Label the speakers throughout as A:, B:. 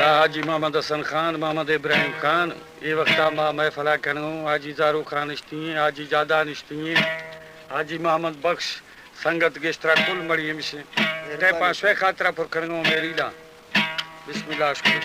A: हाजी मोहम्मद हसन खान, मोहम्मद इब्राहिम खान, ये वक्त माँ महफला करूँ, हाजी जारू खान इश्ती, हाजी जादा इश्ती, हाजी मोहम्मद बख्श संगत गेस्ट्रा कुल मड़ी मिसे ते पांचवे खातरा पर करूँ मेरी ला बिस्मिल्लाह शुक्र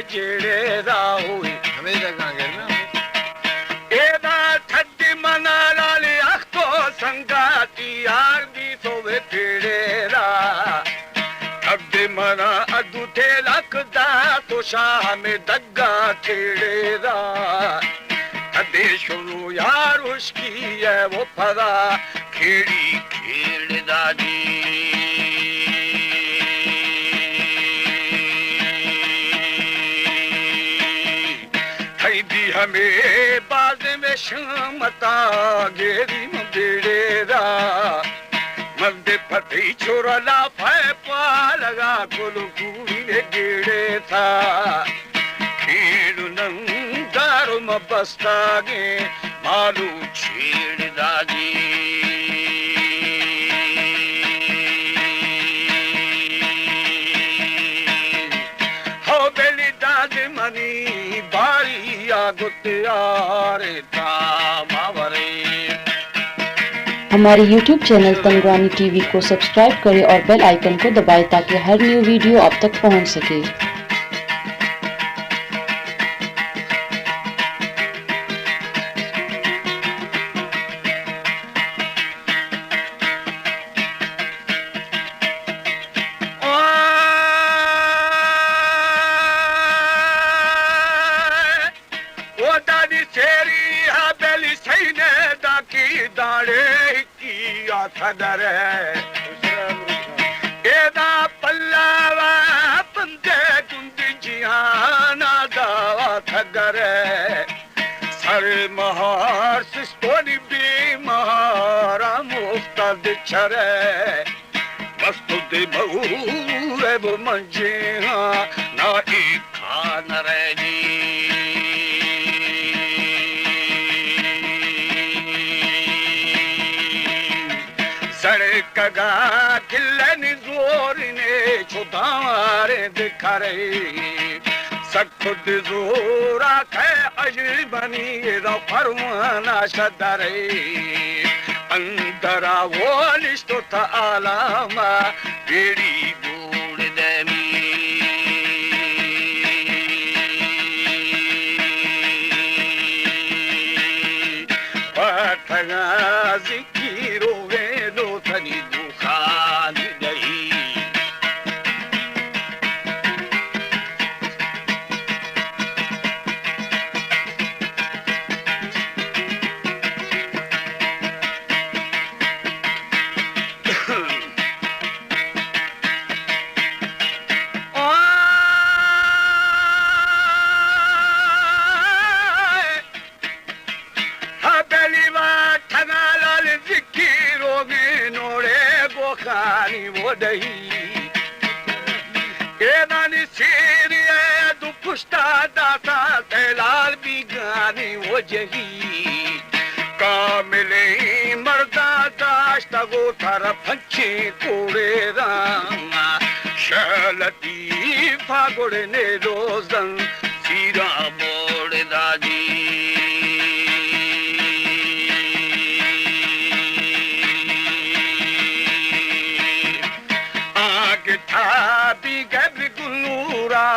A: जेड़े राहुई हमेशा कांगे ना एदा ठड्डी मना लाली अखतो संगाती यार दी तो वे तेरे रा ठड्डी मना अदू थे लकदा तो शाह में दग्गा तेरे रा ठड्डी शुरू यार उसकी है वो फरा खेड़ी खेड़ दादी हमें बाज में शामता गेरी मुंडेरा मंदे पति छोरा ला फै पालगा कोलू कूड़ी ने गेड़े था खेलू नंगारो मबस्ता गे मालू छेड़ दादी हो बेली दादी मनी बारी
B: हमारे YouTube चैनल तंगवानी टीवी को सब्सक्राइब करें और बेल आइकन को दबाएं ताकि हर न्यू वीडियो आप तक पहुंच सके।
A: खदर एदा पल्लावा बंदे गुंदी जिहाना दावा खगर सर महार सिस्टोनी बीमारा मुफ्तद छर मस्तु दे बहु वो मंजे ना एक खान रही कगा खिलनी जोर ने छुदारे दिखा रही सब खुद जोरा खे अजी बनी फरमाना शदरे अंदरा वो लिस्तो था आलामा बेड़ी बूढ़ दमी पठगा जिकीरो वो दही एदानी सीरिया दु पुष्टा दाता तेलाल भी गानी वो जही कामिले मर्दा दाश्ता गो थारा फंचे कोड़े रामा शलती फागुड़ ने रोजन सीरा मोड़ दादी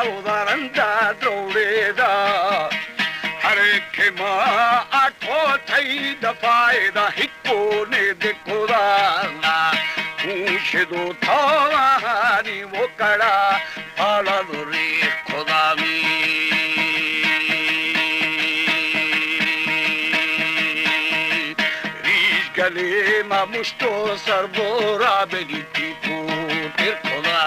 A: उदारंदा दौड़ेदा हर के मां आठो थई दफाएदा हिको ने देखो ना पूछ दो थानी वो कड़ा पाला रे खुदा मी gale ma musto sarbora beli tipu tirkola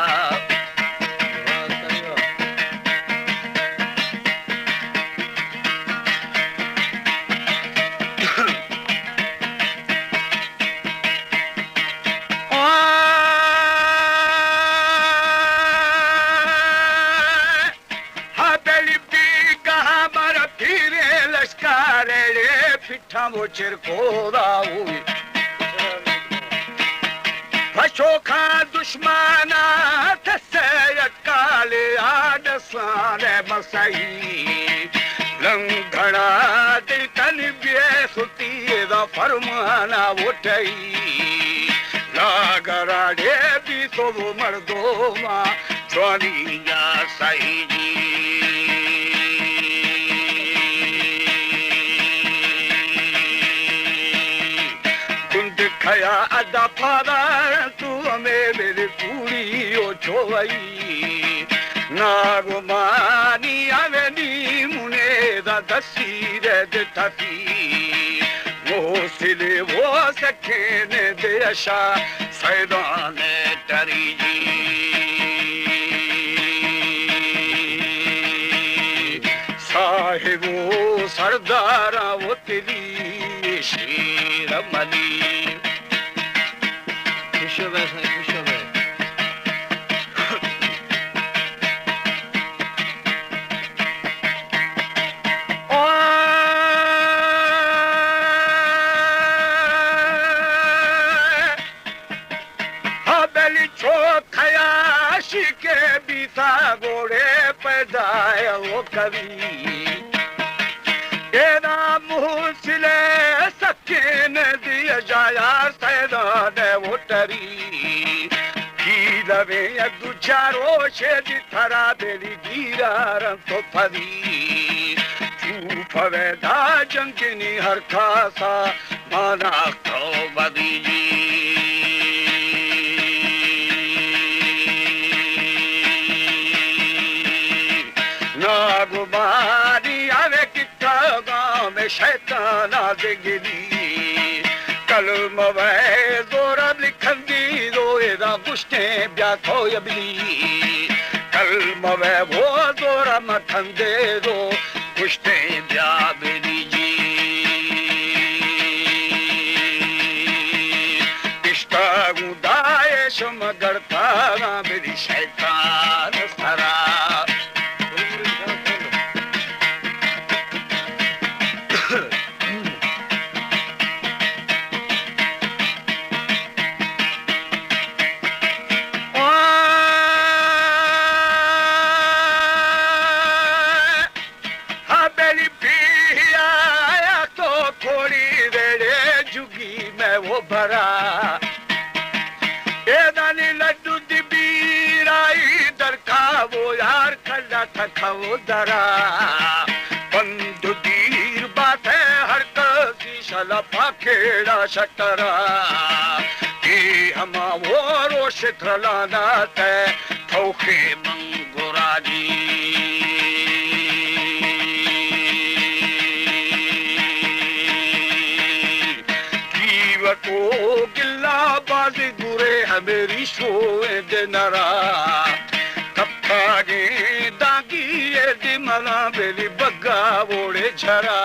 A: वो चिरकोदा हुई फशो खा दुश्मना थसे काले आड सारे मसई लंघना दिल तन बे सुती दा फरमाना उठई लागराडे भी तो मर्दो मा चोरी या सही जी खया अदा फादा तू मेरे पूरी ओ छोई नागमानी आवेनी मुने दा दसी रे दथी वो सिले वो सखे ने देशा सैदान तरी जी साहिबो सरदारा वो तेरी शेर मली के बीता गोड़े पैदाए वो कवि एना मुहसिले सके ने दिया जाया सैदा ने वो टरी की लवे दु चारो शेद थरा बेली गिरा रं तो फरी चूफवे दा जंगनी हर खासा माना तो बदी जी नागुमारी आवे किता गाँव में शैताना दिगली कलम वे जोरा लिखंदी रोएदा गुस्टे ब्या खोयबली कलम वे वो जोरा मथंदे रो गुस्टे ब्या बेली जी इश्ता गुदाए शमगरता मेरी शैतान सरा वो भरा ए दानी लड्डू दिबीराई दरका वो यार खड़ा थका वो दरा बंदू दीर बात है हर कसी शला पाखेड़ा शटरा कि हमा वो रोश थलाना ते थोखे मंगुरा जी को गिल्ला बाजी गुरे हमेरी शोए दे नरा कप्तागे दागी ये दिमला बेली बग्गा वोड़े झरा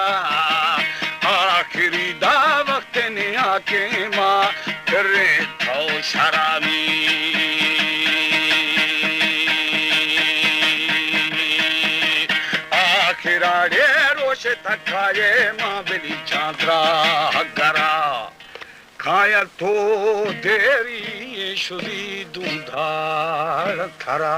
A: आखिरी दा वक्त ने आके माँ करे थो शराबी आखिराड़े रोशे थकाए माँ बेली चांद्रा गरा खाया तो देरी शुदी दूधार थरा